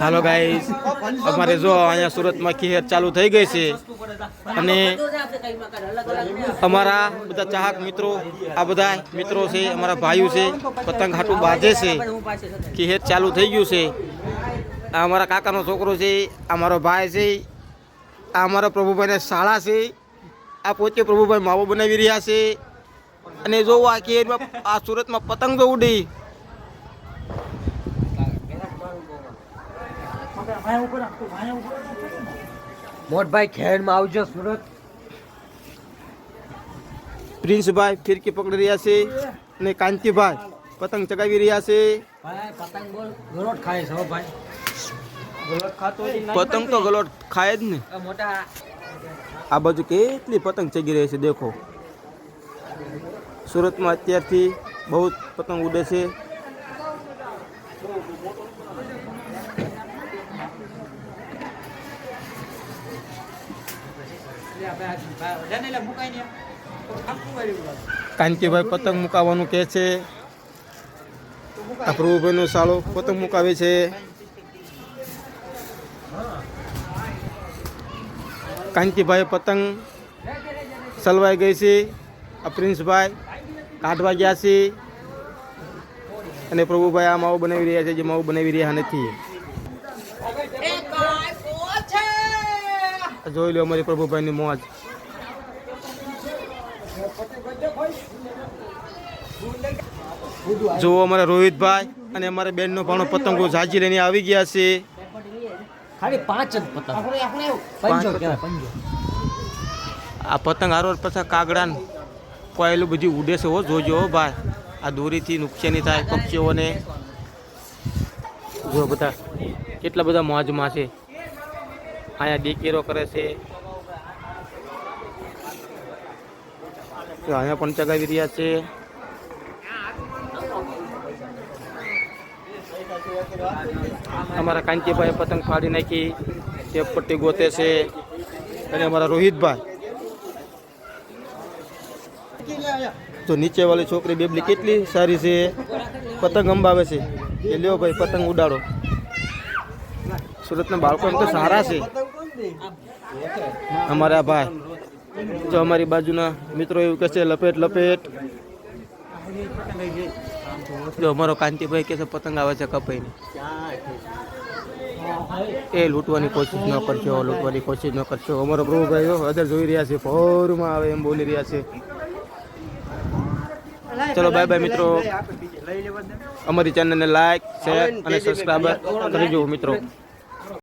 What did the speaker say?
હાલો guys, અમારે જો અહીંયા સુરતમાં ખેર ચાલુ થઈ ગઈ છે અને અમારા બધા ચાહક મિત્રો, આ બધા મિત્રો છે, અમારા ભાઈઓ છે, પતંગ હાટું બાજે છે. ખેર ચાલુ થઈ ગયું છે. આ અમારા કાકાનો છોકરો છે, આ મારો ભાઈ છે, આ અમારા પ્રભુભાઈને શાળા છે, આ પોતે પ્રભુભાઈ માવો બનાવી રહ્યા છે. અને જો આ ખેરમાં આ સુરતમાં પતંગ જો ઉડી. મોટભાઈ ખેડમાં આવજો સુરત. પ્રિન્સભાઈ ફિરકી પકડી રહ્યા છે અને કાંતિભાઈ પતંગ ચગાવી રહ્યા છે. પતંગ બોલ ગરોટ ખાય છે ભાઈ. પતંગ તો ગલોટ ખાય જ ને. મોટા આ બાજુ કેટલી પતંગ ચગી રહી છે દેખો. સુરતમાં અત્યારથી બહુ પતંગ ઉડે છે. કાંતિભાઈ પતંગ મુકાવવાનું કહે છે. આ પ્રભુભાઈનો સાળો પતંગ મુકાવે છે. કાંતિભાઈ પતંગ સલવાઈ ગઈ છે. આ પ્રિન્સભાઈ કાઢવા ગયા છે અને પ્રભુભાઈ આ માવો બનાવી રહ્યા છે, જે માવો બનાવી રહ્યા નથી. જોઈ લો અમારી પ્રભુભાઈની મોજ. જુઓ અમારા રોહિતભાઈ અને અમારા બેનનો ભાણો પતંગો ઝાજી લઈને આવી ગયા છે. ખાલી 5 જ પતંગ. પંજો કહેવાય, પંજો. આ પતંગ હારો પાછા કાગડા કોયલું બધી ઉડે છે. હો જોજો હો ભાઈ, આ દોરીથી નુકસાની થાય પક્ષીઓને. જો બધા કેટલા બધા મોજમાં છે. અહીંયા દેકેરો કરે છે. અહીંયા પણ ચગાવી રહ્યા છે. અમારા કાંતિભાઈ પતંગ ફાડી નાખી, તે પટ્ટી ગોતે છે. અને અમારા રોહિતભાઈ તો નીચે વાળી છોકરી બેબલી કેટલી સારી છે, પતંગ અંબાવે છે. એ લ્યો ભાઈ પતંગ ઉડાડો. સુરતના બાળકો એમ તો સારા છે. અમારા ભાઈ જો અમારી બાજુના મિત્રો એવું કહે છે લપેટ લપેટ. જો અમારો કાંતિભાઈ કહે છે પતંગ આવે છે કપાઈને. એ લૂંટવાની કોશિશ ન કરશો, લૂંટવાની કોશિશ ન કરશો. અમારો પ્રભુભાઈ અદર જોઈ રહ્યા છે, ફોરમાં આવે એમ બોલી રહ્યા છે. ચલો બાય બાય મિત્રો. અમારી ચેનલને લાઈક, શેર અને સબસ્ક્રાઈબ કરજો મિત્રો.